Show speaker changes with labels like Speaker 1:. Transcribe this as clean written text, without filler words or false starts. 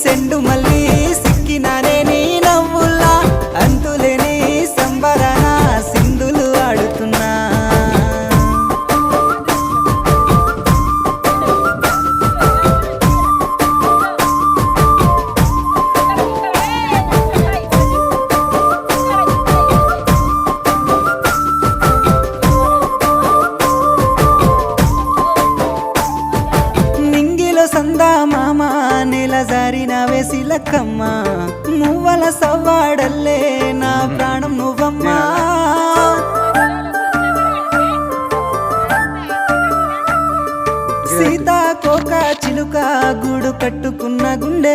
Speaker 1: సెండు మళ్ళీ సిక్కినానే నీ నవ్వుల్లా అంతులేని సంబరాన సింధులు ఆడుతున్నా సందా మామ నెల జారిన వేసిలక్కమ్మ మువ్వల సవ్వాడల్లే నా ప్రాణం నువ్వమ్మా సీతాకోక చిలుక గూడు కట్టుకున్న గుండె